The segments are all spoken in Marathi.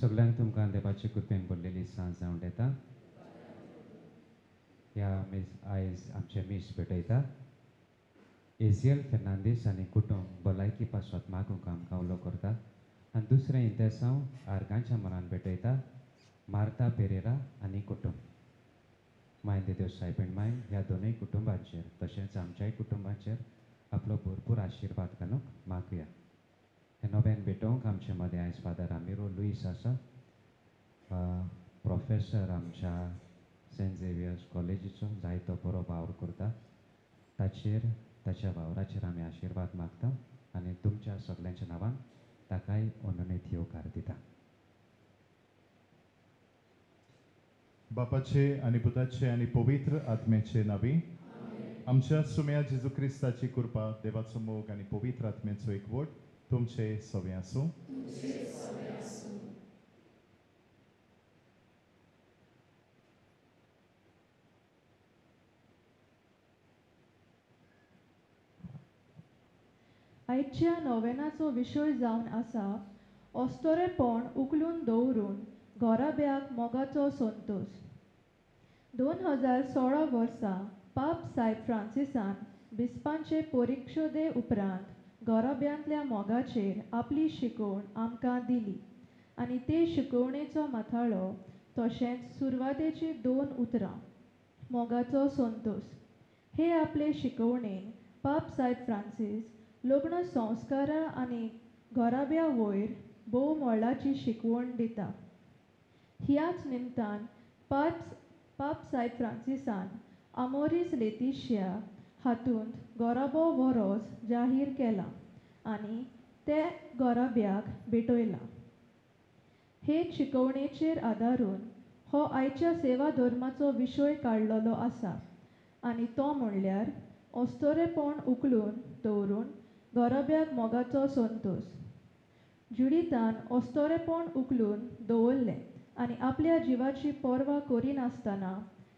सगळ्यांक तुमकां देवाचे कृपेन भरलेली सांज जावन येता. ह्या आयज आमचे मीस भेटयता एजियल फेर्नांदीस आनी कुटुंब भलायकी पासत मागूंक आमकां उलो करता. आनी दुसरें इंतेसांव आर्गांच्या मनान भेटयता मार्ता पेरेरा आनी कुटुंब. मायंदे देव सायबीण माय ह्या दोनूय कुटुंबांचेर तशेंच आमच्याय कुटुंबाचेर आपलो भरपूर आशिर्वाद घालूंक मागुया. हे नव्यान भेटोवंक आमचे मदें आयज फादर आमिरो लुईस आसा, प्रोफेसर आमच्या सेंट झेवियर्स कॉलेजीचो जायतो बरो वावर करता. ताच्या वावराचेर आमी आशिर्वाद मागता आनी तुमच्या सगळ्यांच्या नांवान ताकाय अनोनीत येवकार दिता. बापाचे आनी पुताचे आनी पवित्र आत्म्याचे नावी. आमच्या सुम्या जेजू क्रिस्ताची कृपा, देवाचो मोग आनी पवित्र आत्म्याचो एकवट तुमचे सगळे आसूं. आयच्या नोवेनाचो विशय जावन आसा ओस्तोरेपण उखलून दवरून घोराब्याक मोगाचो संतोश. 2016 वर्सा पाप सायब फ्रांसिसान बिस्पांचे परिक्षोदे उपरांत घोराब्यांतल्या मोगाचेर आपली शिकवण आमकां दिली आनी ते शिकवणेचो माथाळो तशेंच सुरवातेची 2 उतरां मोगाचो संतोश. हे आपले शिकवणेन पाप सायब फ्रांसीस लग्न संस्कारा आनी घोराब्या वयर भोव मोलाची शिकवण दिता. ह्याच निमतान पाप सायब फ्रांसिसान आमोरीस लेतिशिया हातूंत घोराबो वरोस जाहीर केला आनी ते घोराब्याक भेटयला. हे शिकवणेचेर आदारून हो आयच्या सेवा धर्माचो विशय काडलेलो आसा आनी तो म्हणल्यार ओस्तोरेपण उखलून दवरून घोराब्याक मोगाचो संतोश. जुडितान ओस्तोरेपण उखलून दवरलें आनी आपल्या जिवाची पर्वा करिनासतना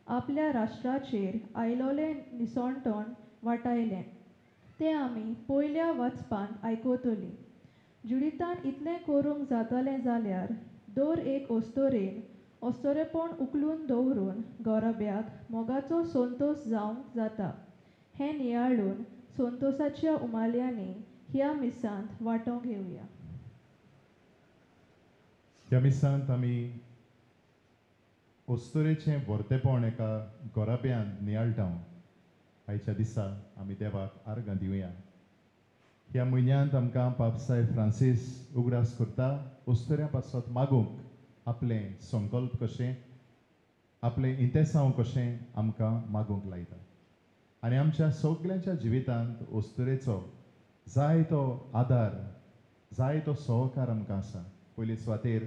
आपल्या राष्ट्राचेर आयलोलें निसणटण वाटायलें तें आमी पयल्या वाचपांत आयकतलीं. जुडितान इतलें करूंक जातालें जाल्यार दर एक ओस्तोरेन ओस्तोरेपण उखलून दवरून घोराब्याक मोगाचो संतोश जावंक जाता. हें नियाळून संतोशाच्या उमाल्यांनी ह्या मिसांत वांटो घेवया. ह्या मिसांत आमी ओस्तोरेचें वर्तेपण एका घोराब्यान नियाळटा. आयच्या दिसा आमी देवाक आर्गां दिवया. ह्या म्हयन्यांत आमकां पाप सायब फ्रांसीस उगडास करता ओस्तोऱ्या पासत मागूंक आपलें संकल्प कशें, आपलें इंतेसांव कशें आमकां मागूंक लायता. आनी आमच्या सगळ्यांच्या जिवितांत ओस्तोरेचो जाय तो आदार, जाय तो सहकार आमकां आसा. पयली सुवातेर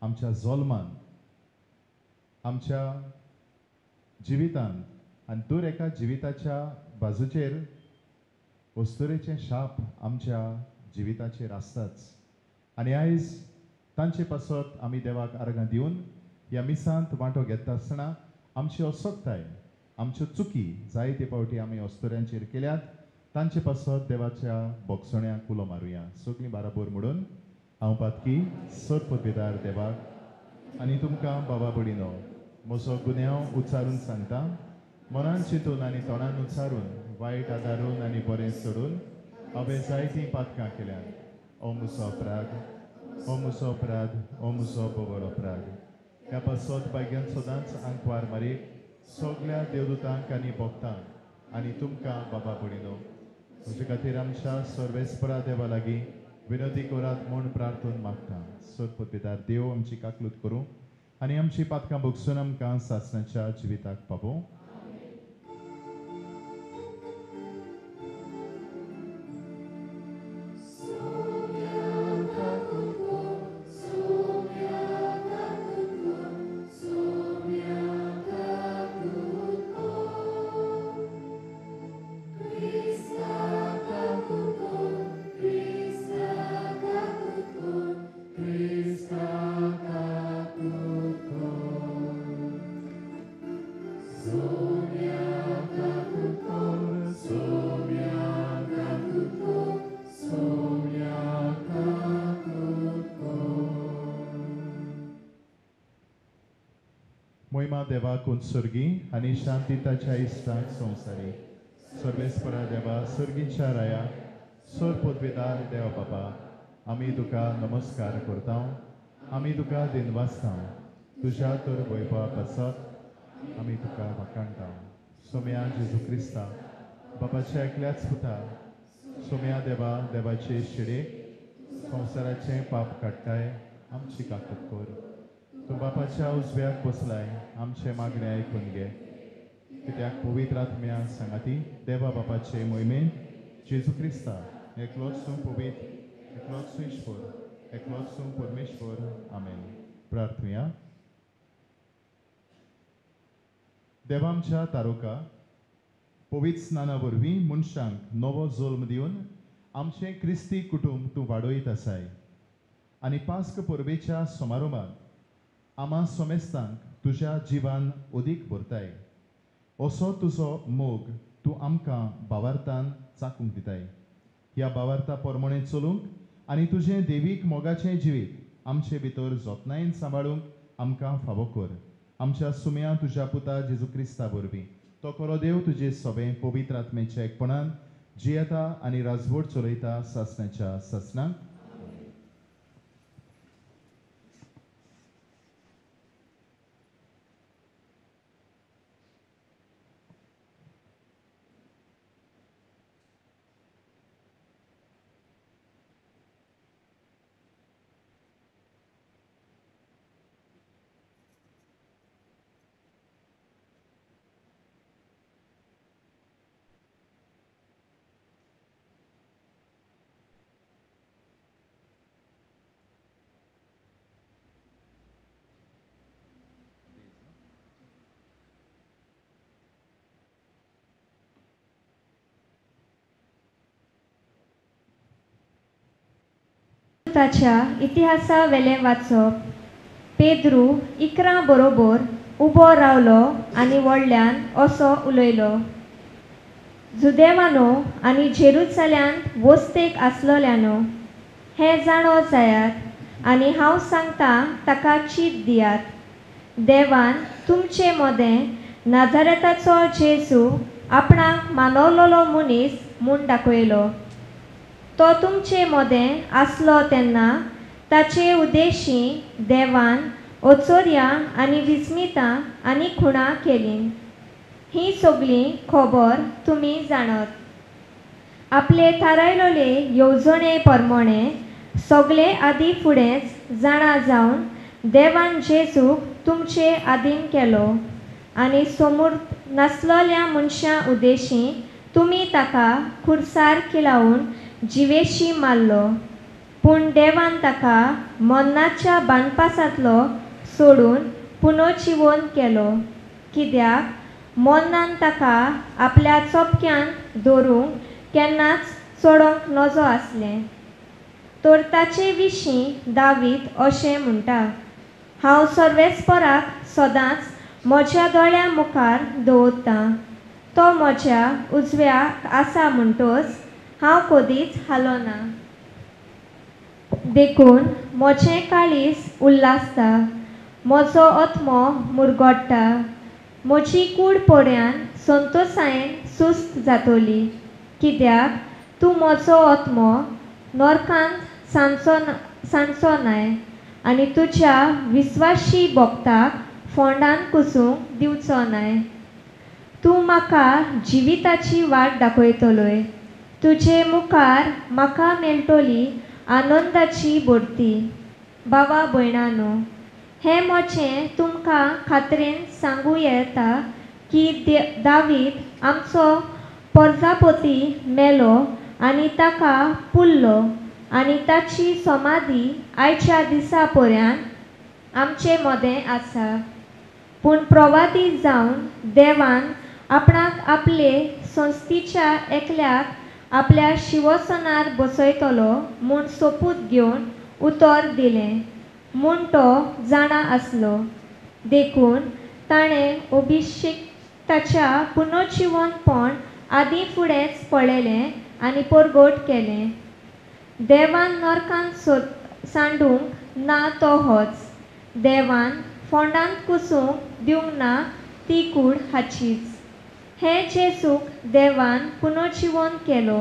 आमच्या जल्मान, आमच्या जिवितांत आनी दर एका जिविताच्या बाजूचेर ओस्तोरेचें शाप आमच्या जिविताचेर आसताच. आनी आयज तांचे पासत आमी देवाक आर्गां दिवन ह्या मिसांत वांटो घेता आसतना आमची असोगताय, आमच्यो चुकी जायते फावटी आमी ओस्तोऱ्यांचेर केल्यात, तांचे पासत देवाच्या बोगसण्याक उलो मारुया. सगळीं बाराबर म्हणून हांव पातकी सरपदवीदार देवाक आनी तुमकां बाबा भयणीनो म्हजो गुन्यांव उच्चारून सांगता. मनान चिंतून आनी तोंडान उच्चारून वायट आदारून आनी बरें सोडून हांवें जायतीं पातकां केल्यात. ओ म्हजो अपराध, ओ म्हजो अपराध, ओ म्हजो बोबड अपराध. ह्या पासत भाग्यान सदांच आंकवार मारीक सगळ्या देवदूतांक आनी भक्तांक आनी तुमकां बाबा भयणीनो म्हजे खातीर आमच्या सर्वेस्परा देवा लागीं विनोदी करात म्हूण प्रार्थना मागता. सरपदवीदार देव आमची काकलूत करूं आनी आमची पातकां भोगसून आमकां सासणाच्या जिविताक पावो. So मोहिमा देवाक उत्सर्गी आनी शांती ताच्या इश्टाक संवसारी सर्वेस्परा देवा सर्गीच्या राया सर पदवीदार देवा बाबा आमी तुका नमस्कार करता आमी तुका दिनवासता तुज्या तर वैभवा पासत आमी तुका वाखाणटा सोम्या जेजू क्रिस्ता बाबाच्या एकल्याच पुता सोम्या देवा देवाचे शिडे संवसाराचे पाप काडटाय आमची काकूत कर तूं बापाच्या उजव्याक बसलाय आमचे मागणे आयकून घे कित्याक पवित्र आत्म्या सांगाती देवा बापाचे मोहिमेन जेजू क्रिस्ता एकलोच तूं पवित्र एकलोच तूं ईश्वर एकलोच तूं परमेश्वर आमेन प्रार्थुया देवा आमच्या तारुका पवित्र स्नाना वरवीं मनशांक नवो जल्म दिवन आमचें क्रिस्ती कुटुंब तूं वाडयत आसाय आनी पास्क परबेच्या समारंभात आमा सोमेस्तांक तुज्या जिवान उदीक भरताय असो तुजो मोग तूं आमकां भावार्थान चाकूंक दिताय ह्या भावार्था प्रमाणे चलूंक आनी तुजें देवीक मोगाचें जिवीत आमचे भितर जतनायेन सांबाळूंक आमकां फावो कर आमच्या सुम्या तुज्या पुता जेजू क्रिस्ता वरवीं तो खरो देव तुजे सोबे पवित्र आत्मेच्या एकपणान जियेता आनी राजवट चलयता सासण्याच्या सासणाक ताच्या इतिहासा वेले वाचप पेद्रू इकरा बरोबर उबो रावलो आनी व्हडल्यान असो उलयलो जुदेवानो आनी जेरुसल्यान वस्तेक आसलोल्यानो हे जाणो जायात आनी हांव सांगता ताका चीत दियात देवान तुमचे मोदें नाजारेताचो जेजू आपणाक मानवलोलो मनीस म्हूण दाखयलो तो तुमचे मोदें आसलो तेन्ना ताचे उद्देशी देवान ओचोऱ्या आनी विस्मितां आनी खुणां केलीं ही सगळीं खबर तुमी जाणत आपले थारायलोले येवजणे प्रमाणे सगळे आदी फुडेंच जाणा जावन देवान जेजूक तुमचे आदीन केलो आनी समोर नासलोल्या मनशां उद्देशी तुमी ताका खुर्सार किलावून जिवेशी मारलो पूण देवान ताका मरणाच्या बानपासांतलो सोडून पुनर्जिवन केलो कित्याक मरणान ताका आपल्या चोपक्यान धरूंक केन्नाच सोडोंक नजो आसलें तर ताचे विशीं दावीद अशें म्हणटा हांव सर्वेस्पराक सदांच म्हज्या दोळ्या मुखार दवरतां तो म्हज्या उजव्याक आसा म्हणटच हांव कधीच हालोना देखून म्हजें काळीज उल्हासता म्हजो आत्मो मुरगोडटा म्हजी कूड पड्यान संतोशायेन सुस्त जातली कित्याक तूं म्हजो आत्मो नरकांत सांडचो न्हय आनी तुज्या विस्वासी भक्ताक फोंडान कुसूंक दिवचो न्हय तूं म्हाका जिविताची वाट दाखयतलोय तुजे मुखार म्हाका मेळटली आनंदाची भरती बाबा भयणानो हें म्हजें तुमकां खात्रेन सांगूं येता की दावीद आमचो प्रजापती मेलो आनी ताका पुल्लो आनी ताची समाधी आयच्या दिसा पर्यंत आमचे मोदें आसा पूण प्रवादी जावन देवान आपणाक आपले संस्थीच्या एकल्याक आपल्या शिवसनार बसयतलो म्हूण सोपूत घेवन उतर दिलें म्हूण तो जाणा आसलो देखून ताणें अभिषेक्ताच्या पुनर्जिवनपण आदीं फुडेंच पळयलें आनी परगट केलें देवान नरकांत सांडूंक ना तो होच देवान फोंडांत कुसूंक दिवंक ना ती कूड हाचीच. हें जेजूक देवान पुनर्जीवन केलो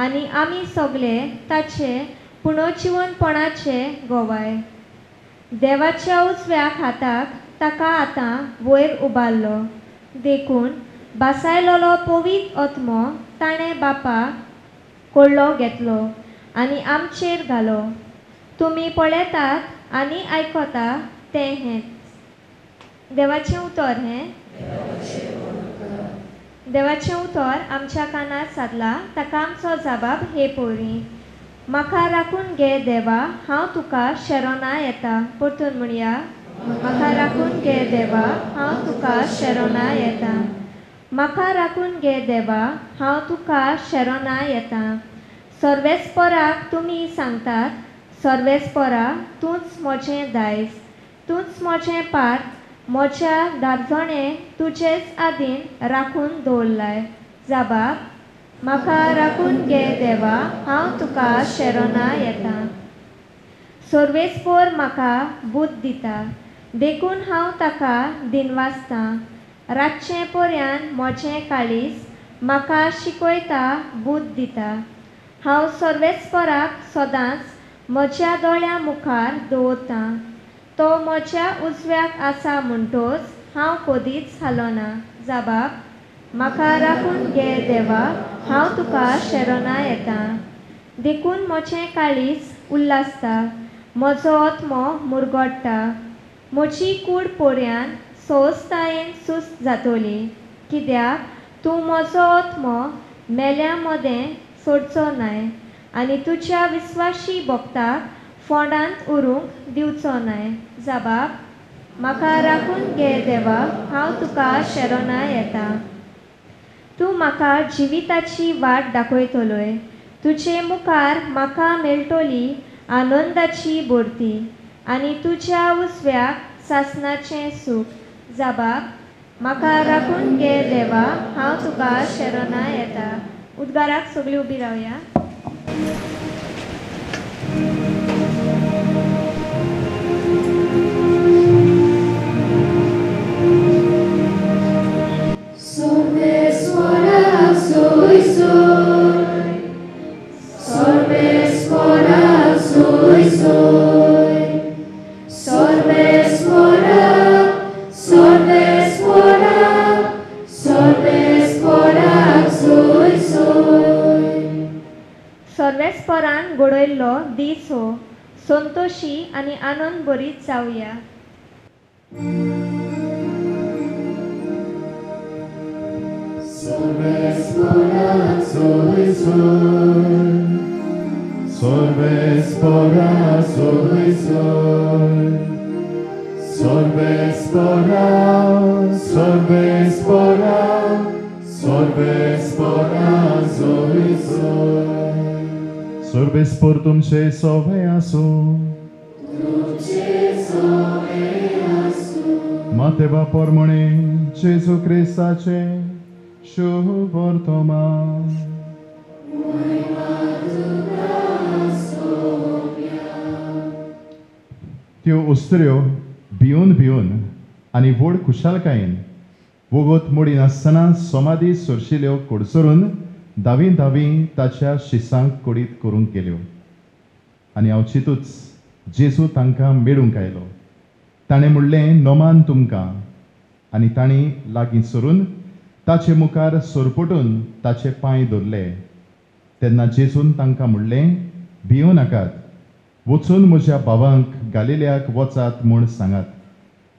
आनी आमी सगळे ताचे पुनर्जीवनपणाचे गोवाय. देवाच्या उजव्या हाताक ताका आतां वयर उबारलो. देखून बासायलोलो पवित्र आत्मो ताणें बापाक कडलो घेतलो आनी आमचेर घालो. तुमी पळयतात आनी आयकता तें हेंच. देवाचें उतर देवाचें उतर आमच्या कानार सादला. ताका आमचो जबाब हे पळोवरी. म्हाका राखून घे देवा, हांव तुका शरणा येता. परतून म्हणया, म्हाका राखून घे देवा, हांव तुका शरणा येता. म्हाका राखून घे देवा, हांव तुका शरणा येता. सर्वेस्पराक तुमी सांगतात, सर्वेस्परा तूंच म्हजें दायज, तूंच म्हजें पाट, म्हज्या दारजणे तुजेच आदीन राखून दवरलाय. जबाब, म्हाका राखून घे देवा, हांव तुका शरणा येता. सर्वेस्पर म्हाका बूद दिता, देखून हांव ताका दिनवासतां. रातचें पर्यान म्हजें काळीज म्हाका शिकयता, बूद दिता. हांव सर्वेस्पराक सदांच म्हज्या दोळ्या मुखार दवरतां. तो म्हज्या उजव्याक आसा म्हणटोच हांव कदींच हालोना. जबाब, म्हाका राखून घे देवा, हांव तुका शरणा येता. देखून म्हजें काळीज उल्हासता, म्हजो आत्मो मुरगोडटा. म्हजी कूड पर्यान संवस्तायेन सुस्त जातली, कित्याक तूं म्हजो आत्मो मेल्या मदें सोडचो नाय आनी तुज्या विस्वाशी भक्ताक फोंडांत उरूंक दिवचो नाय. जबाब, म्हाका राखून घे देवा, हांव तुका शरणा येता. तूं म्हाका जिविताची वाट दाखयतलोय. तुजे मुखार म्हाका मेळटली आनंदाची भरती आनी तुज्या उजव्याक सासणाचें सूख. जबाब, म्हाका राखून घे देवा, हांव तुका शरणा येता. उद्गाराक सगळीं उबी रावया. Sorvespora soy soy, sorvespora soy soy, sorvespora, sorvespora, sorvespora soy soy. सर्वेस्परान घडयल्लो दीस हो संतोशी आनी आनंद भरीत जावया. Sorvespora soy soy, sorvespora soy soy, sorvespora, sorvespora, sorvespora soy soy. Sorvespor तुमचे सोवे आसूं, मातेवा पोरमणे जेजू क्रिस्ताचे शुभ वर्तमान. त्यो उस्तऱ्यो भिवन भिवन आनी व्हड खुशालकायेन वगत मोडी नासतना समाधी सोरशिल्ल्यो कोडसरून धावी धावी ताच्या शिसांक कोडीत करूंक गेल्यो. आनी हांव चिंतूच जेजू तांकां मेळूंक आयलो. ताणें म्हणलें, नोमान तुमकां. आनी तांणी लागीं सरून ताचे मुखार सोरपटून ताचे पांय धरले. तेन्ना जेजून तांकां म्हणलें, भियो नाकात. वचून म्हज्या भावांक गालिल्याक वचात म्हूण सांगात.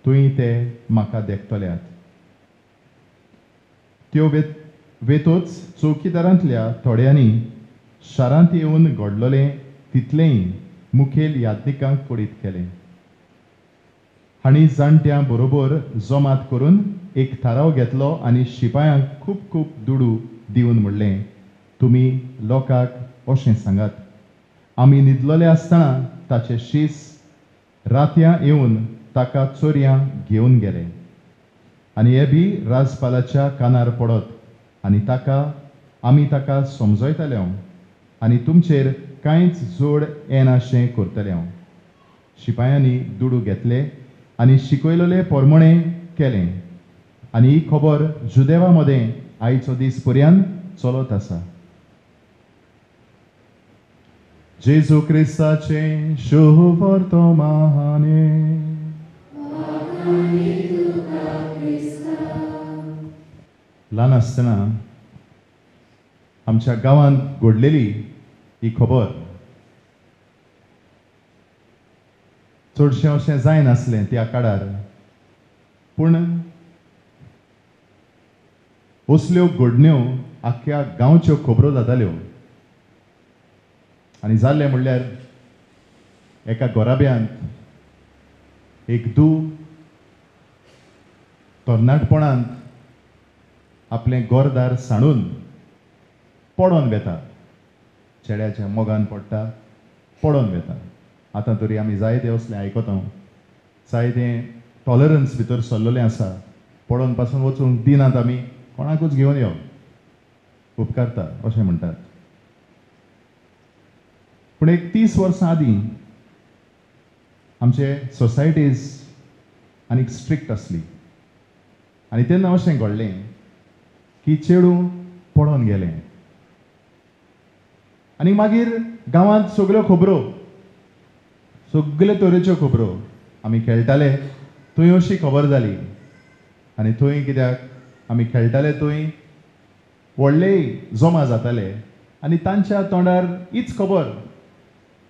थंय ते म्हाका देखतल्यात. त्यो वेतोच चौकीदारांतल्या थोड्यांनी शारांत येवन घडलोलें तितलेंय मुखेल यादनिकांक कोडीत केलें. हांणी जाणट्यां बरोबर जमात करून एक थाराव घेतलो आनी शिपायांक खूब खूब दुडू दिवन म्हणलें, तुमी लोकांक अशें सांगात, आमी न्हिदलोले आसतना ताचे शीस रातयां येवन ताका चोरयां घेवन गेले. आनी हे बी राजपालाच्या कानार पडत आनी आमी ताका समजयताले आनी तुमचेर कांयच जोड येनाशें करतले. शिपायांनी दुडू घेतले आनी शिकयलोले पोरमणे केलें आनी ही खबर जुदेवा मदें आयचो दीस पर्यंत चलत आसा. जेजू क्रिस्ताचे शुभ वर्तमाने. ल्हान आसतना आमच्या गांवांत घडलेली ही खबर. चडशें अशें जायनासलें त्या काळार, पूण असल्यो घडण्यो आख्ख्या गांवच्यो खबरो जाताल्यो. आनी जाल्लें म्हणल्यार एका गोराब्यांत एक धूव तरणाटपणांत आपलें घरदार सांडून पडोन वेता. चेड्याच्या मोगान पडटा, पडोन वेता. आतां तरी आमी जायते असलें आयकता, जायतें टॉलरन्स भितर सरलेलें आसा. पडोन पासून वचूंक दिनात आमी, कोणाकूच घेवन यो, उपकारता अशें म्हणटात. पूण एक 30 वर्सां आदीं आमचे सोसायटीज आनीक स्ट्रिक्ट आसली आनी तेन्ना अशें घडलें की चेडूं पडोन गेलें. आनी मागीर गांवांत सगळ्यो खबरो, सगळे तरेच्यो खबरो. आमी खेळटाले थंय अशी खबर जाली. आनी थंय कित्याक आमी खेळटाले थंय व्हडलेय जमा जाताले आनी तांच्या तोंडार हीच खबर,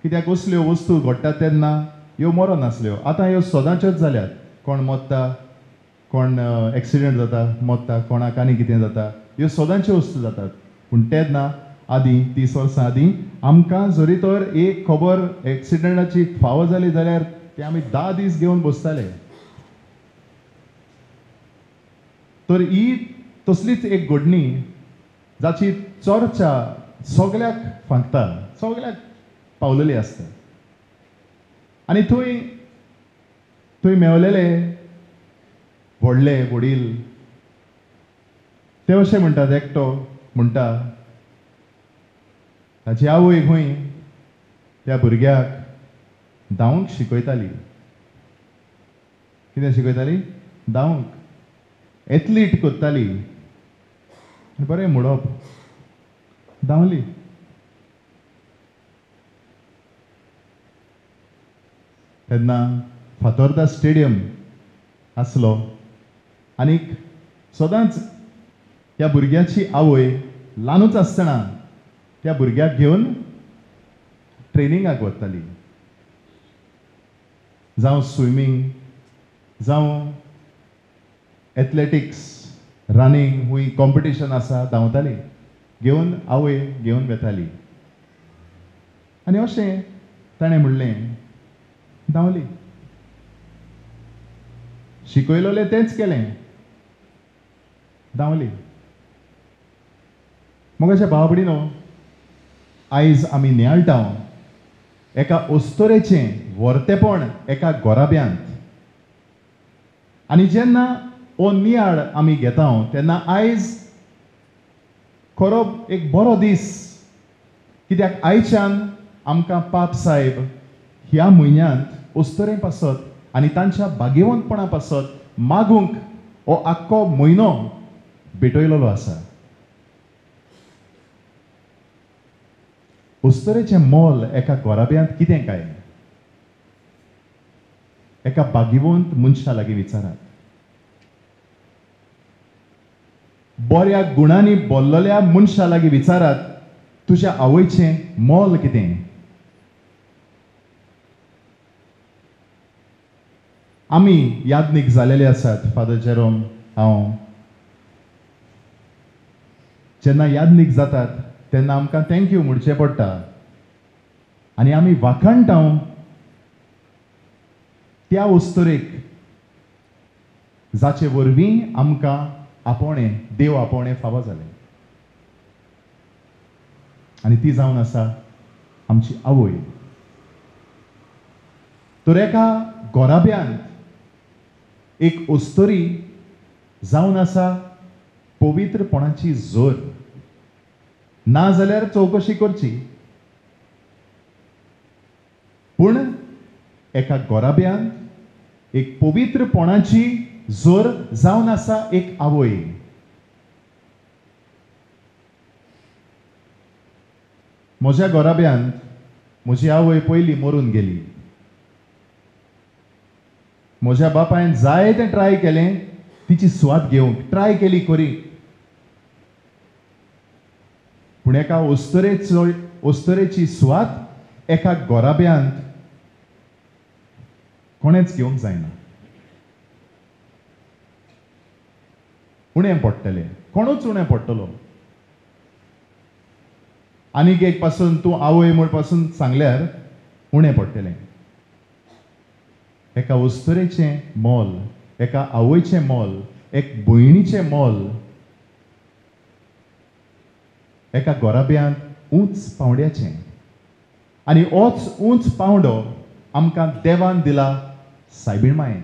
कित्याक असल्यो वस्तू घडटात तेन्ना ह्यो मरो नासल्यो. आतां ह्यो सदांच्योच जाल्यात. कोण मरता, कोण एक्सिडेंट जाता, मरता, कोणाक आनी कितें जाता, ह्यो सदांच्यो वस्तू जातात. पूण तेन्ना आदीं 30 वर्सां आदीं आमकां जरी तर एक खबर एक्सिडेंटाची फावो जाली जाल्यार ते आमी 10 दीस घेवन बसताले. तर ही तसलीच एक घडणी जाची चर्चा सगळ्याक फांकता, सगळ्याक पावलेली आसता. आनी थंय थंय मेवलेले व्हडले वडील ते अशें म्हणटात, एकटो म्हणटा ताची आवय खंय त्या भुरग्याक धांवंक शिकयताली. कितें शिकयताली? धांवंक. एथलीट करताली. बरें म्हणप, धांवली. तेन्ना फातोर्दा स्टेडियम आसलो आनीक सदांच त्या भुरग्याची आवय ल्हानूच आसतना त्या भुरग्याक घेवन ट्रेनिंगाक वताली. जावं स्विमींग, जावं एथलेटिक्स, रनिंग, हूंय कॉम्पिटिशन आसा, धांवताली. घेवन आवय घेवन वेताली. आनी अशें ताणें म्हणलें, धांवली. शिकयलोलें तेंच केलें, धांवली. मोगाच्या भाव भयणीनो, आयज आमी नियाळटाव एका अस्तोरेचें व्हरतेपण एका गोराब्यांत. आनी जेन्ना हो नियाळ आमी घेता तेन्ना आयज खरो एक बरो दीस. कित्याक आयच्यान आमकां पाप साहेब ह्या म्हयन्यांत अस्तोरे पासत आनी तांच्या भाग्यवंतपणा पासत मागूंक हो आख्खो म्हयनो भेटयलोलो आसा. अस्तोरेचें मोल एका गोराब्यांत कितें काय? एका भाग्यवंत मनशा लागीं विचारात. बऱ्या गुणांनी भरलेल्या मनशा लागीं विचारात, तुज्या आवयचें मोल कितें? आमी याज्ञीक जालेले आसात. फादर जेरोम, हांव जेन्ना याज्ञीक जातात तेन्ना आमकां थँक्यू म्हणचें पडटा. आनी आमी वाखाणटाव त्या अस्तोरेक जाचे वरवीं आमकां आपोवणें, देव आपोवणें फावो जालें. आनी ती जावन आसा आमची आवय. तर एका गोराब्यांत एक अस्तोरी जावन आसा पवित्रपणाची जोर. ना जाल्यार चवकशी करची. पूण एका गोराब्यांत एक पवित्रपणाची जोर जावन आसा एक आवय. म्हज्या घोराब्यांत म्हजी आवय पयली मरून गेली. म्हज्या बापायन जायतें ट्राय केलें तिची सुवात घेवंक ट्राय केली खरी, पूण एका ओस्तरेची सुवात एका घोराब्यांत कोणेच घेवंक जायना. उणें पडटलें, कोणूच उणें पडटलो. आनीक एक पासून तूं आवय म्हूण पासून सांगल्यार उणें पडटलें. एका ओस्तरेचें मोल, एका आवयचें मोल, एक भयणीचें मोल एका घोराब्यांत उंच पावंड्याचें. आनी होच उंच पावंडो आमकां देवान दिला सायबीण मायेंत.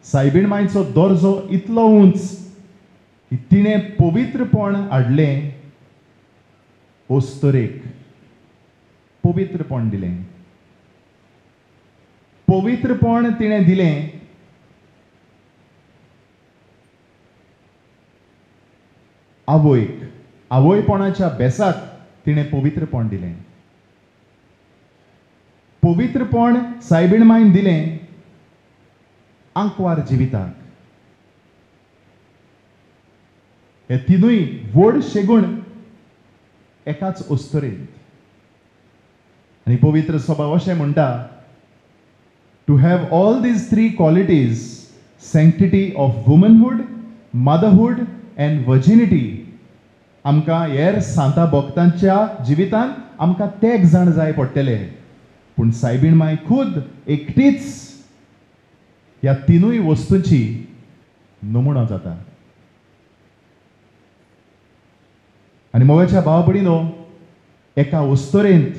सायबीण मायेचो दर्जो इतलो उंच की तिणें पवित्रपण हाडलें ओस्तरेक. पवित्रपण दिलें. पवित्रपण तिणें दिलें आवयक. आवयपणाच्या बेसाक तिणें पवित्रपण दिलें. पवित्रपण सायबीण मायन दिलें आंकवार जिविताक. हे तिनूय व्हड शेगूण एकाच ओस्तरेंत. आनी पवित्र सभा अशें म्हणटा, to have all these 3 qualities, sanctity of womanhood, motherhood and virginity, आमकां हेर सांता भक्तांच्या जिवितांत आमकां तेग जाण जाय पडटले. पूण सायबीण माय खुद एकटीच ह्या तिनूय वस्तूंची नमुणो जाता. आनी मोगाच्या भाव भयणीनो, एका ओस्तरेंत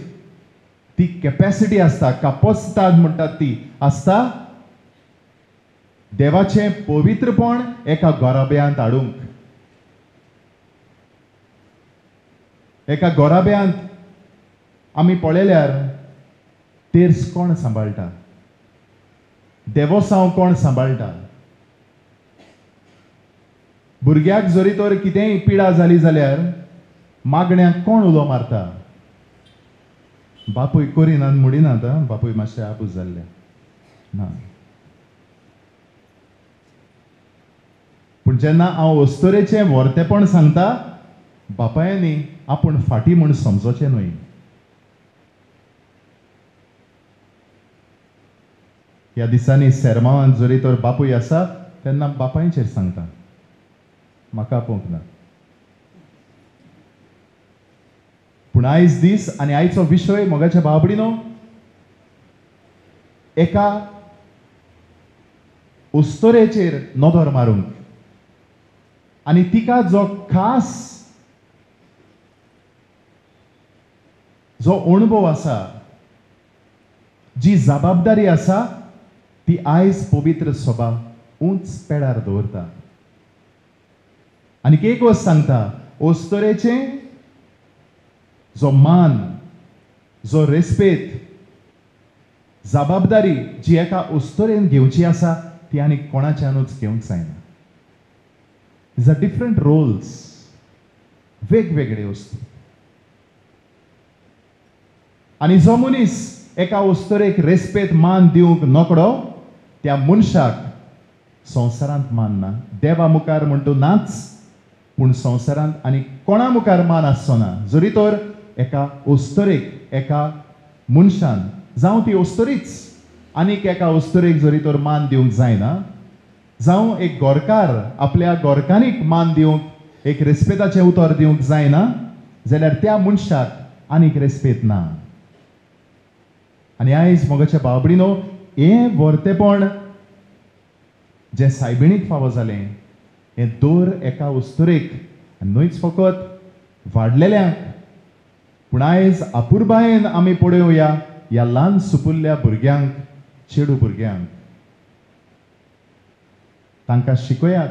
ती कॅपॅसिटी आसता, कापोसता म्हणटात ती आसता देवाचें पवित्रपण एका घोराब्यांत हाडूंक. एका घोराब्यांत आमी पळयल्यार तेर्स कोण सांबाळटा, देवोसांव कोण सांबाळटा. भुरग्याक जरी तर कितेंय पिडा जाली जाल्यार मागण्यांक कोण उलो मारता? बापूय करिनात म्हणिनात, बापूय मातशें आबूज जाल्ले ना. पूण जेन्ना हांव ओस्तरेचें व्हरतेपण सांगता, बापायांनी आपूण फाटी म्हूण समजोचें न्हय. ह्या दिसांनी सेरमांवांत जरी तर बापूय आसा तेन्ना बापायचेर सांगता, म्हाका आपोवंक ना. पूण आयज दीस आनी आयचो विशय मोगाच्या भाव भयणीनो, एका ओस्तरेचेर नदर मारूंक आनी तिका जो खास जो अणभव आसा, जी जबाबदारी आसा, ती आयज पवित्र सभा उंच पेडार दवरता. आनी एक वस्त सांगता, ओस्तरेचें जो मान, जो रेस्पेत, जबाबदारी जी एका ओस्तरेन घेवची आसा, ती आनी कोणाच्यानूच घेवंक जायना. इज अ डिफरंट रोल्स, वेगवेगळे वस्तू. आनी जो मनीस एका ओस्तरेक रेस्पेत मान दिवंक नकडो, त्या मनशाक संवसारांत मान ना. देवा मुखार म्हणटू नाच, पूण संवसारांत आनी कोणा मुखार मान आसचो ना. जरी तर एका ओस्तरेक, एका मनशान, जावं ती ओस्तरीच आनीक एका ओस्तरेक जरी तर मान दिवंक जायना, जावं एक गोरकार आपल्या गोरकानीक मान दिवंक, एक रेस्पेताचें उतर दिवंक जायना, जाल्यार त्या मनशाक आनीक रेस्पेत ना. आनी आयज मोगाच्या भाव भयणीनो, हें व्हरतेपण जें सायबिणीक फावो जालें, हें दर एका ओस्तरेक, न्हयच फकत वाडलेल्यांक, पूण आयज आपुरबायेन आमी पळयोवया ह्या ल्हान सुपुल्ल्या भुरग्यांक, चेडू भुरग्यांक. तांकां शिकयात.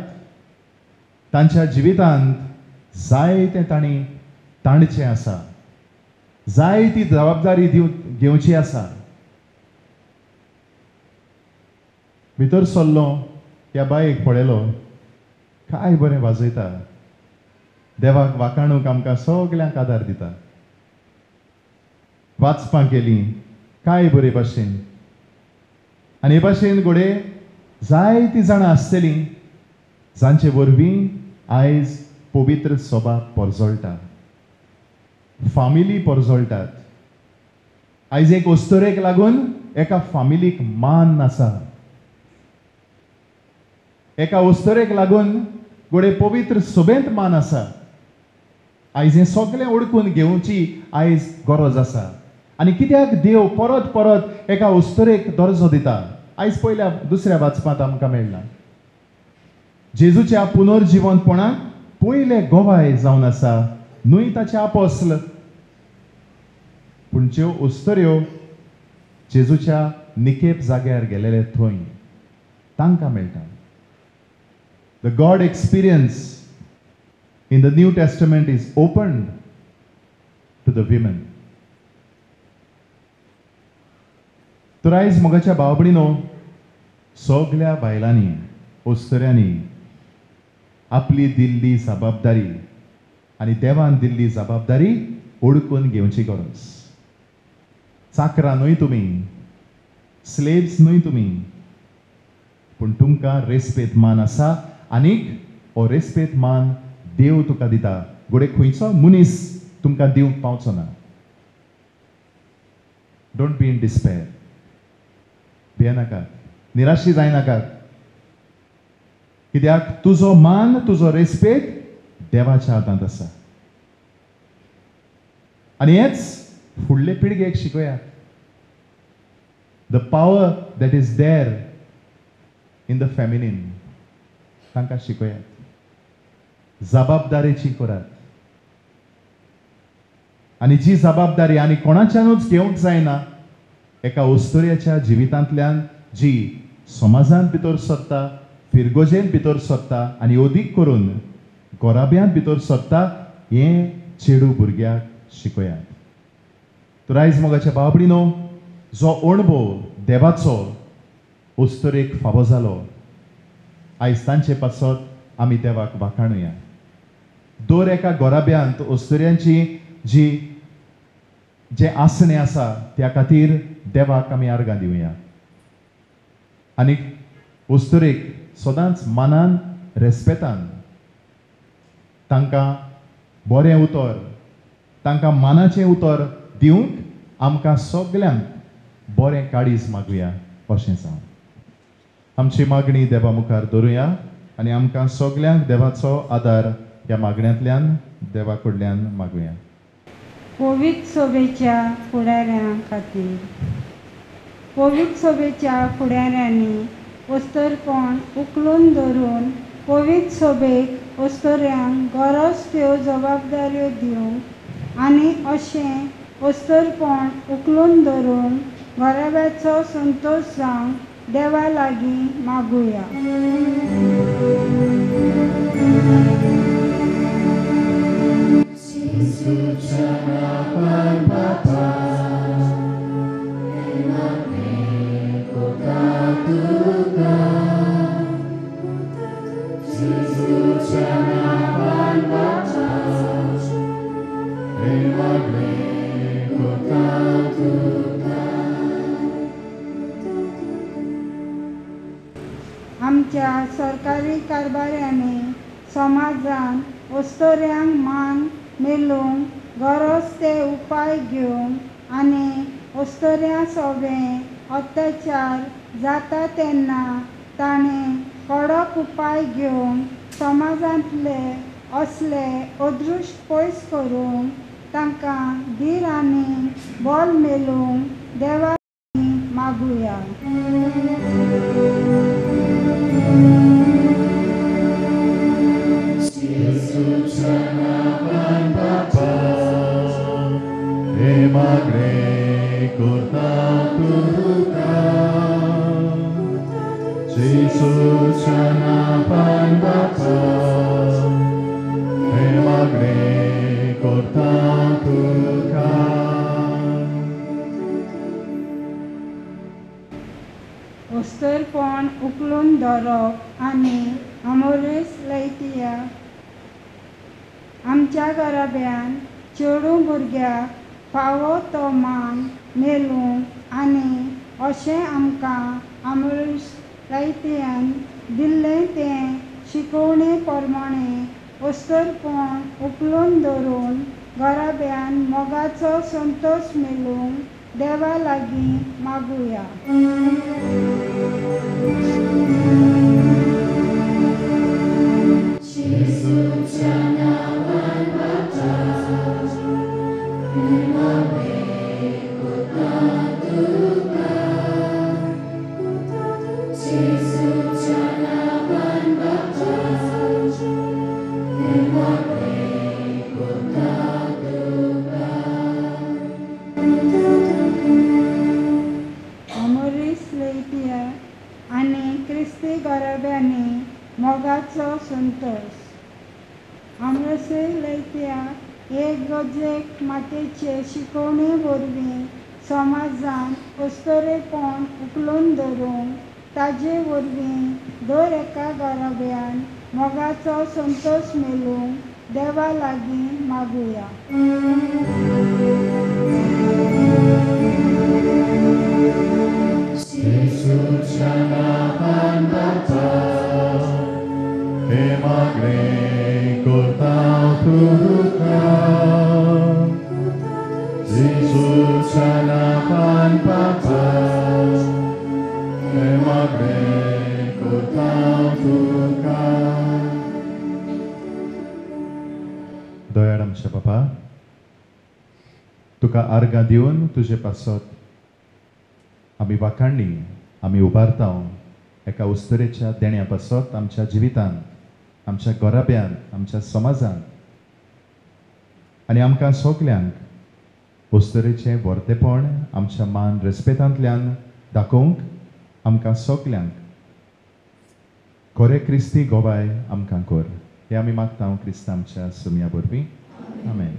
तांच्या जिवितांत जायतें तांणी ताणचें आसा, जाय ती जबाबदारी घेवची आसा. भितर सरलो ह्या बायेक पळयलो काय बरें वाजयता. देवाक वाखाणूक आमकां सगल्यांक आदार दिता. वाचपाक गेली काय बरे भाशेन. आनी हे भाशेन घोडे जायतीं जाणां आसतलीं जांचे वरवीं आयज पवित्र सभा परजळटा. फामिली परजळटात. आयज एक अस्तोरेक लागून एका फामिलीक मान आसा. एका अस्तोरेक लागून घोडे पवित्र सभेंत मान आसा. आयज हें सगळें ओळखून घेवची आयज गरज आसा. आनी कित्याक देव परत परत एका अस्तोरेक दर्जो दिता आयज पयल्या दुसऱ्या वाचपांत आमकां मेळना. जेजूच्या पुनर्जिवनपणाक पयले गोवाय जावन आसा न्हय ताचे आपोस्ल पूण ज्यो अस्तोऱ्यो जेजूच्या निकेप जाग्यार गेलेले थंय तांकां मेळटा. The God experience in the New Testament is opened to the women. तर आयज मोगाच्या भाव भयणीनो सगळ्या बायलांनी अस्तोऱ्यांनी आपली दिल्ली जबाबदारी आनी देवान दिल्ली जबाबदारी ओळखून घेवची गरज. चाकरां न्हय तुमी, स्लेव्स न्हय तुमी, पूण तुमकां रेस्पेत मान आसा आनीक हो रेस्पेत मान देव तुका दिता. घोडे खंयचो मनीस तुमकां दिवंक पावचो ना. Don't be in despair. भियेनाकात, निराशी जायनाकात. कित्याक तुजो मान तुजो रेस्पेत देवाच्या हातांत आसा. आनी हेच फुडले पिळगेक शिकयात. The power that is there in the feminine तांकां शिकयात. जबाबदारेची करात. आनी जी जबाबदारी आनी कोणाच्यानूच घेवंक जायना एका अस्तोऱ्याच्या जिवितांतल्यान जी समाजांत भितर सरता, फिरगोजेन भितर सरता आनी अदीक करून गोराब्यांत भितर सरता हें चेडू भुरग्याक शिकयात. तर आयज मोगाच्या भाव भयणीनो जो अणभव देवाचो अस्तोरेक फावो जालो आयज तांचे पासत आमी देवाक वाखाणुया. दर एका गोराब्यांत अस्तोऱ्यांची जे आसणे आसा त्या खातीर देवाक आमी आर्गां दिवया. आनी अस्तोरेक सदांच मानान रेस्पेतान तांकां बरें उतर, तांकां मानाचें उतर दिवंक आमकां सगल्यांक बरें काळीज मागुया अशें जावन आमची मागणी देवा मुखार दवरुया आनी आमकां सगल्यांक देवाचो आदार ह्या मागण्यांतल्यान देवा कडल्यान मागुया. पवित्र सभेच्या फुडाऱ्यां खातीर पवित्र सभेच्या फुडाऱ्यांनी अस्तरपण उखलून धरून पवित्र सभेक अस्तोऱ्यांक गरज त्यो जबाबदाऱ्यो दिवंक आनी अशें अस्तरपण उखलून धरून घराब्याचो संतोश जावंक देवा लागीं मागुया. आमच्या सरकारी कारभाऱ्यांनी समाजान अस्तोऱ्यांक मान मेळूंक गरज ते उपाय घेवंक आनी अस्तोऱ्यां सभें अत्याचार जाता तेन्ना ताणें कडक उपाय घेवंक समाजांतले असले अदृश्ट पयस करूंक तांकां धीर आनी बल मेळूंक देवा मागुया. उस्तरपण उखलून धरप आनी अमोरेस लैतिया आमच्या गराब्यान चेडूं भुरग्याक फावो तो मान मेलूंक आनी अशें आमकां अमोरेस लैतियान दिल्लें तें शिकोवणे प्रमाणें उस्तरपण उखलून धरून गराब्यान मोगाचो संतोश मेलूंक देवा लागीं मागुया. अमोरीस लैतिया आनी क्रिस्ती गराब्यांनी मोगाचो संतोष. अमोरसे लैतिया एक गजेक मातेचे शिकोवणे वरवीं समाजान उस्तोरेपण उखलून धरूंक ताजे वरवीं दर एका गराब्यान मोगाचो संतोष मेलूंक देवा लागीं मागुया. दयाळ आमच्या बाबा, तुका आर्गां दिवन तुजे पासत आमी वाखाणली, आमी उबारता एका उस्तरेच्या देण्या पासत आमच्या जिवितान, आमच्या घराब्यान, आमच्या समाजान आनी आमकां सगल्यांक उस्तरेचें वर्तेपण आमच्या मान रेस्पेतांतल्यान दाखोवंक आमकां सगल्यांक खरें क्रिस्ती गोबाय आमकां कर. हे आमी मागता क्रिस्तांच्या सुमया वरवीं. आमेन.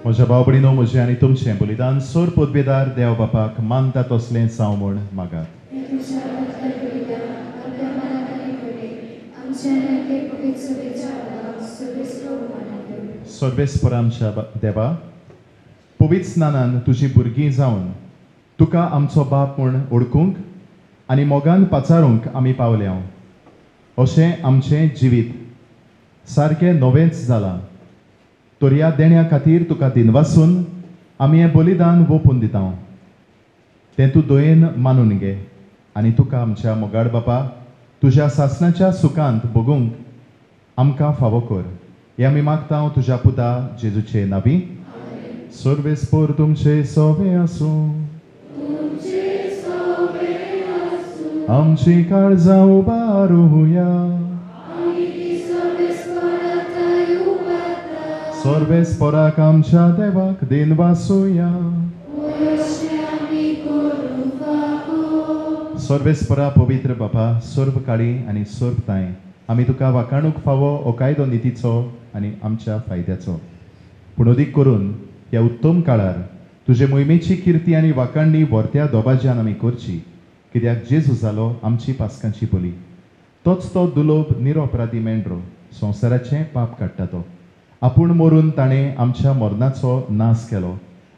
म्हज्या भाव भयणीनो, म्हजें आनी तुमचें बलिदान सोर पोदबेदार देव बापाक मानता तसलें जावं म्हूण मागात. सर्वेस्पर आमच्या देवा, पवित्र स्नानान तुजी भुरगीं जावन तुका आमचो बाप म्हूण ओळखूंक आनी मोगान पाचारूंक आमी पावल्या. अशें आमचें जिवीत सारकें नवेंच जालां. तर ह्या देण्या खातीर तुका दिनवासून आमी हें बलिदान ओपून दिता. तें तूं दयेन मानून घे आनी तुका आमच्या मोगाड बापा तुज्या सासणाच्या सुखांत भोगूंक आमकां फावो कर. हे आमी मागता तुज्या पुता जेजूचे नांवी. सर्वेस्पर तुमचे सोबे आसूं. आमची काळजां उबारुया. सर्वेस्पराक आमच्या देवाक दिनवासुया. सर्वेस्परा पवित्र बापा, सर्व काळी आनी सर्व ताय आमी तुका वाखाणूक फावो हो कायदो नितीचो आनी आमच्या फायद्याचो. पूण अदीक करून ह्या उत्तम काळार तुजे मोहिमेची किर्ती आनी वाखाणणी व्हरत्या दोबाज्यान आमी करची, कित्याक जेजू जालो आमची पासकांची बली. तोच तो दुलोब निरपराधी मेंढरो संवसाराचें पाप काडटा तो. आपूण मरून ताणें आमच्या मरणाचो नाश केलो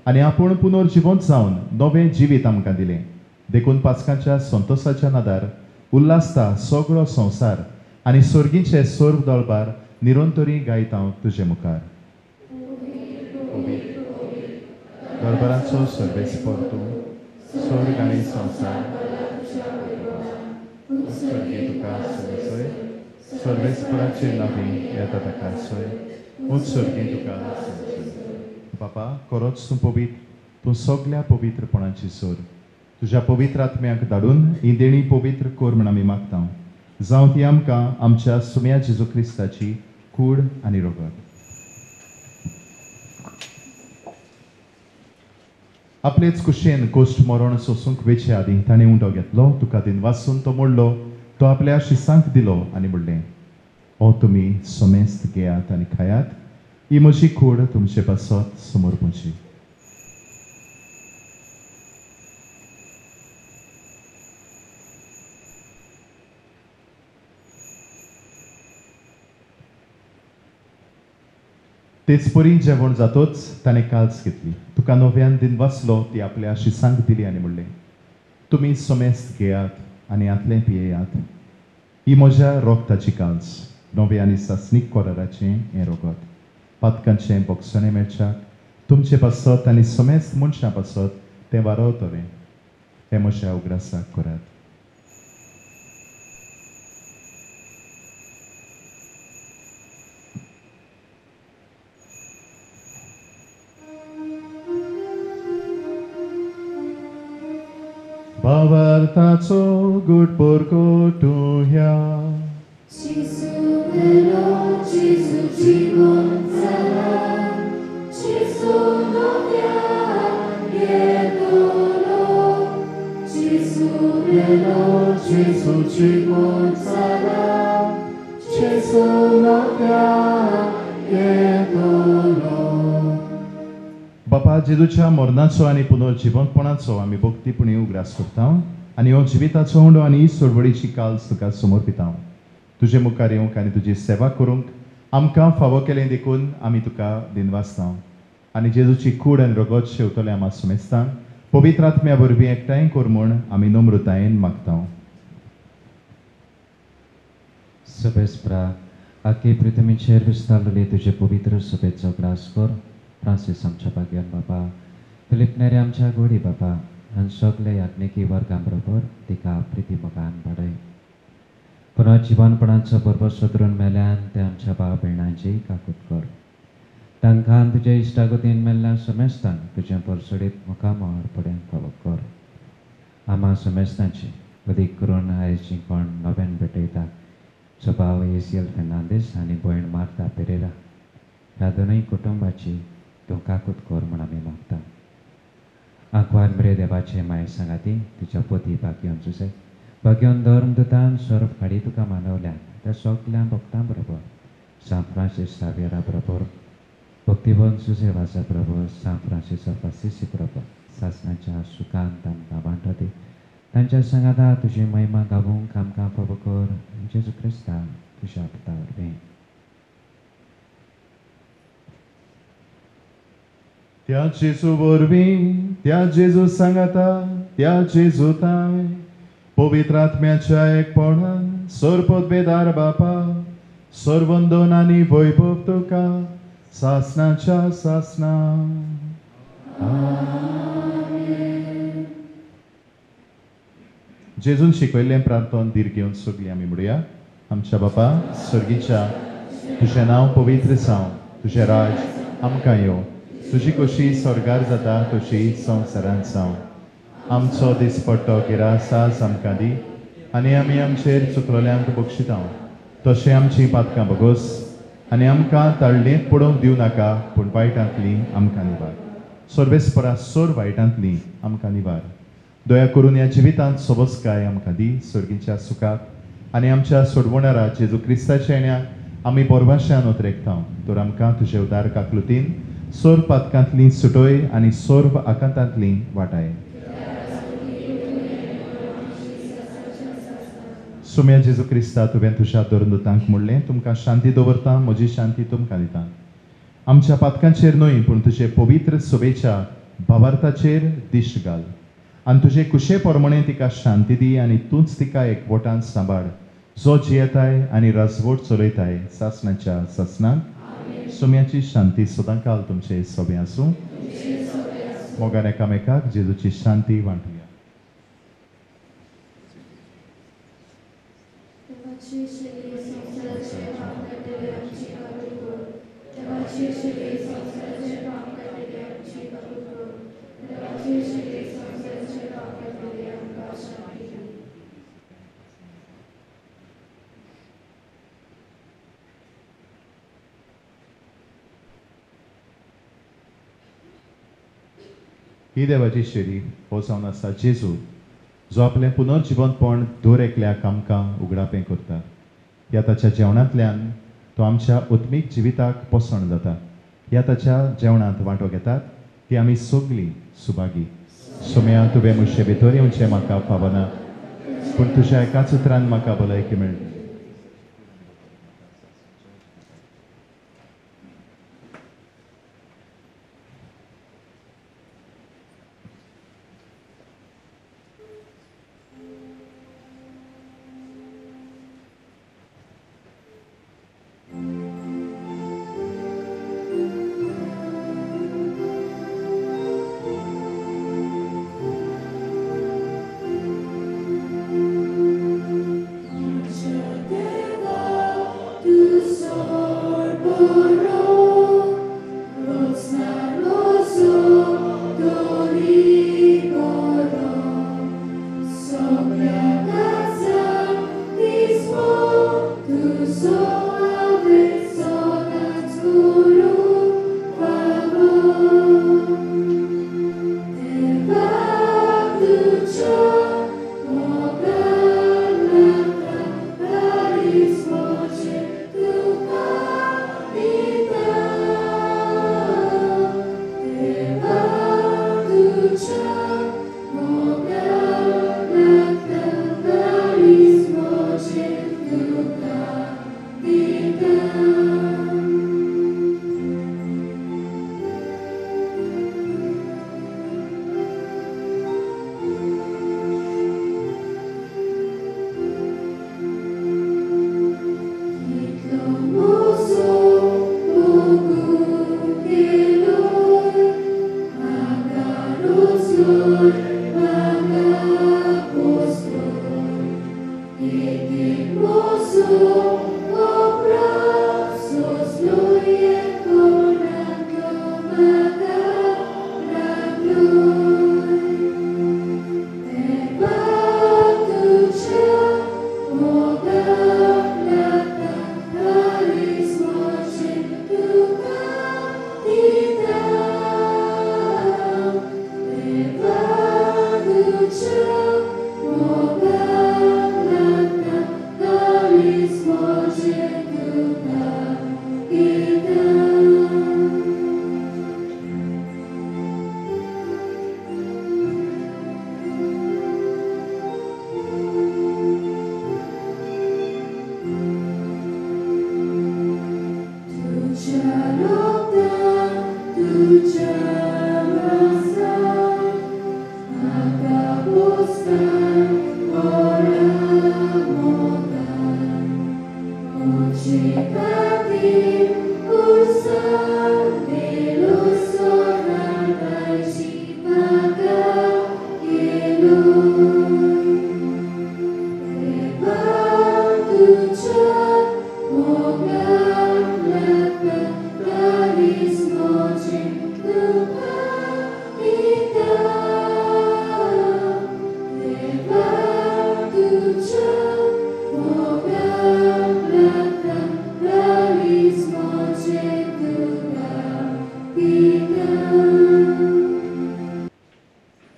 आनी आपूण पुनर्जिवंत जावन नवें जिवीत आमकां दिलें. देखून पास्काच्या संतोशाच्या नादार उल्हासता सगळो संवसार आनी सर्गीचे सर्व दळबार निरंतरी गायता तुजे मुखार. दळबारांचो सर्वेस्पर तूं, स्वर्ग आनी संवसार सर्गी तुका सय, सर्वेस्पराचे नावी येता ताका सय, उत्सर्गी तुका सय. बापा, खरोच तूं पवित्र, तूं सगळ्या पवित्रपणाची सोर. तुज्या पवित्र आत्म्याक धाडून ही देणी पवित्र कोर म्हण आमी मागता. जावं ती आमकां आमच्या सुम्या जेजू क्रिस्ताची कूड आनी रगत. आपलेच कुशेन कोश्ट मरण सोसूंक वेचे आदी ताणें उंडो घेतलो. तुका दिन वाचून तो मोडलो. तो आपल्या शिसांक दिलो आनी म्हणलें, हो तुमी सोमेस्त घेयात आनी खायात. ही म्हजी कूड तुमचे पासत समोर पोंची. तेच परी जेवण जातोच ताणें काल्स घेतली. तुका नव्यान दिन वाचलो ती आपल्या शिसांक दिली आनी म्हणलें, तुमी सोमेस्त घेयात आनी आतलें पियेयात. ही म्हज्या रोगताची काल्स, नवे आनी सासणीक कोराराचें हें रगत. पातकांचें बोगसणें मेळच्याक तुमचे पासत आनी सोमेस्त मनशां पासत तें वारवतलें. हें म्हज्या उगडासाक करात. Bavartaco good porco tu hia. Gesù velo, Gesù Jivon Salam, Gesù novia Yedolo, Gesù velo, Gesù Jivon Salam, Gesù novia Yedolo. बापा, जेजूच्या मरणाचो आनी पुनर्जिवंतपणाचो आमी भक्तीपणी उगडास करता आनी हो जिविताचो उंडो आनी सोडवडीची काल्स तुका समर्पिता. तुजे मुखार येवंक आनी तुजी सेवा करूंक आमकां फावो केलें देखून आमी तुका दिनवासता. आनी जेजूची कूड आनी रगत शेवतले आमी सुमेस्तां. पवित्र आत्म्या वरवीं एकठांय कर म्हूण आमी नम्रतायेन मागता. सभेस्प्रा आखे पृथ्वीचेर विस्तारलेले तुजे पवित्र सभेचो ग्रास कर. फ्रांसीस आमच्या भाग्यान बाबा, फिलिपनेरे आमच्या गोडी बाबा आनी सगळे याज्ञिकी वर्गां बरोबर तिका प्रिती मोगान वाडय. पुनर्जिवनपणाचो बरोबर सोदरून मेल्यान ते आमच्या भाव भयणांची काकूट कर. तांकां तुज्या इश्टागतीन मेल्ल्या समेस्तांक तुजें परसडीत मुखामोहर पड्यांक फावो कर. आम्हा समेस्तांची अदीक करून आयज जी कोण नव्यान भेटयता जो भाव एसियल फेर्नांदीस आनी भयण मार्ता पेरेरा, ह्या दोनूय कुटुंबाची तूं काकूट कर म्हूण आमी मागता. आंकवार मरे देवाचे माय सांगाती तुज्या पती भाग्योन जुसे भाग्योन धर्मदुतान सर्व खाडी तुका मानवल्यान त्या सगळ्या भक्तां बरोबर सान फ्रांसीस सावियरा बरोबर भक्तिवन जुसे वाजा बरोबर सान फ्रांसीस ऑफ असिसी बरोबर सासणाच्या सुखांत आमकां वांटो. तांच्या सांगाता तुजी महिमा गावूंक आमकां फावो कर. जेजू क्रिस्ता तुज्या पुता वरवीं. त्या जेजू वरवीं, त्या जेजू सांगाता, त्या जेजू ताय पवित्र आत्म्याच्या एकपणान सर्वपद बेदार बापा सर्वंदन आनी वैभव तुका सासणाच्या सासणा. जेजून शिकयल्लें प्रार्थन धीर घेवन सगळीं आमी म्हणुया. आमच्या बापा सर्गीच्या, तुजें नांव पवित्र जावं, तुजें राज आमकां येवं, तुजी कशी स्वर्गार जाता तशी संवसारांत जावं. आमचो दिसपट्टो गिरास आज आमकां दी आनी आमी आमचेर चुकलोल्यांक बक्षिता. तशें आमचीं पातकां बगोस आनी आमकां ताळणेंत पडोवंक दिवं नाका, पूण वायटांतलीं आमकां निवार. सर्वेस्परा सोर वायटांतलीं आमकां निवार. दया करून ह्या जिवितांत सोबस्काय आमकां दी सर्गीच्या सुखाक आनी आमच्या सोडवणारा जेजू क्रिस्ताच्या येण्याक आमी बोरभाशेन उतरेकता. तर आमकां तुजे उदार काकलुतीन सोर पातकांतलीं सुटोय आनी सोर्व आकांतांतलीं वाटाय. सुम्या जेजू क्रिस्ता तुवें तुज्या दोरदूतांक म्हणलें तुमकां शांती दवरता म्हजी शांती तुमकां दिता. आमच्या पातकांचेर न्हय पूण तुजे पवित्र सोबेच्या भावार्थाचेर दिश्ट घाल आनी तुजे कुशे पोरमणें तिका शांती दी आनी तूंच तिका एकवटान सांबाळ जो जियेताय आनी राजवट चलयताय सासणाच्या सासणाक. सुम्याची शांती सदांकाल तुमचे सोबे आसूं. मोगान एकामेकाक जेजूची शांती वांटुया. ही देवाची शेरी हो जावन आसा जेजू जो आपलें पुनर्जिवनपण दर एकल्याक आमकां उगडापें करता. ह्या ताच्या जेवणांतल्यान तो आमच्या आत्मीक जिविताक पोसण जाता. ह्या ताच्या जेवणांत वांटो घेतात ती आमी सगळीं सुभागी. सुम्या तुवें म्हजे भितर येवचें म्हाका फावना पूण तुज्या एकाच उतरान म्हाका भलायकी मेळटा.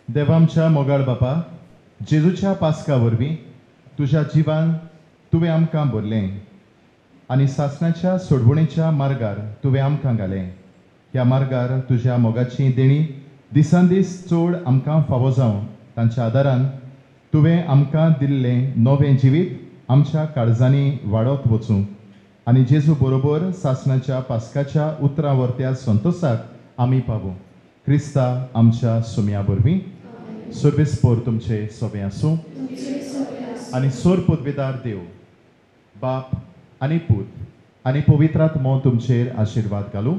देवामच्या मोगाळ बापा जेजूच्या पास्का वरवीं तुज्या जिवान तुवें आमकां भरलें आनी सासणाच्या सोडवणेच्या मार्गार तुवें आमकां घालें. ह्या मार्गार तुज्या मोगाची देणी दिसान दीस चड आमकां फावो जावं तांच्या आदारान तुवें आमकां दिल्लें नवें जिवीत आमच्या काळजांनी वाडत वचूं आनी जेजू बरोबर सासणाच्या पास्काच्या उतरावरत्या संतोसाक आमी पावूं. क्रिस्ता आमच्या सुम्या वरवीं सर्वेस्पोर तुमचे सोबे आसूं आनी सोर पदवेदार देव बाप आनी पूत आनी पवित्रात्मो तुमचेर आशिर्वाद घालूं.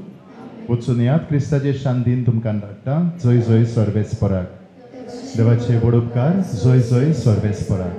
वचून येयात क्रिस्ताचे शांतीन तुमकां धाडटा. जय जय सर्वेस्पराक. देवाचे व्हड उपकार. जय जय सर्वेस्पराक.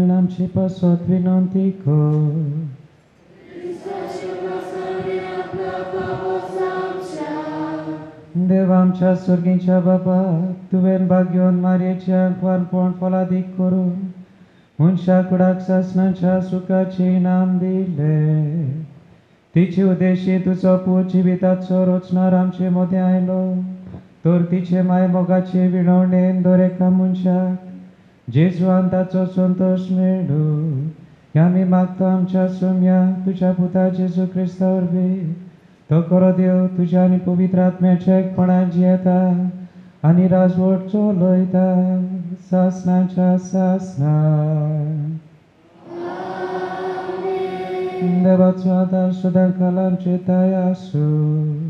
Pan आमची पासत विनंती कर. देव आमच्या स्वर्गीच्या बाबा, तुवें भाग्योन मारयेचे आंकवारपण फलादीक करून मनशा कुडाक सासणाच्या सुखाचे इनाम दिले. तिचे उद्देशी तुजो पूत जिविताचो रचणार आमचे मदें आयलो, तर तिचे माय मोगाचे विणवणेन दरेका मनशाक जेजूआन ताचो संतोष मेळो. आमी मागता आमच्या सोम्या तुज्या पुता जेजू क्रिस्ता वरवीं. तो खरो देव तुज्या आनी पवित्र आत्म्याच्या एकपणान जियेता आनी राजवट चलयता सासणाच्या सासणान. देवाचो आदार सदांकाल आमचे ताय आसूं.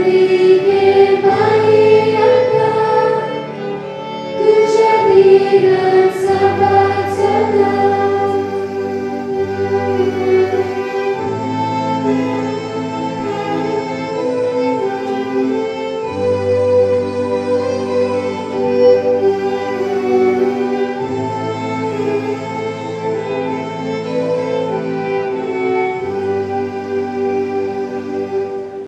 Be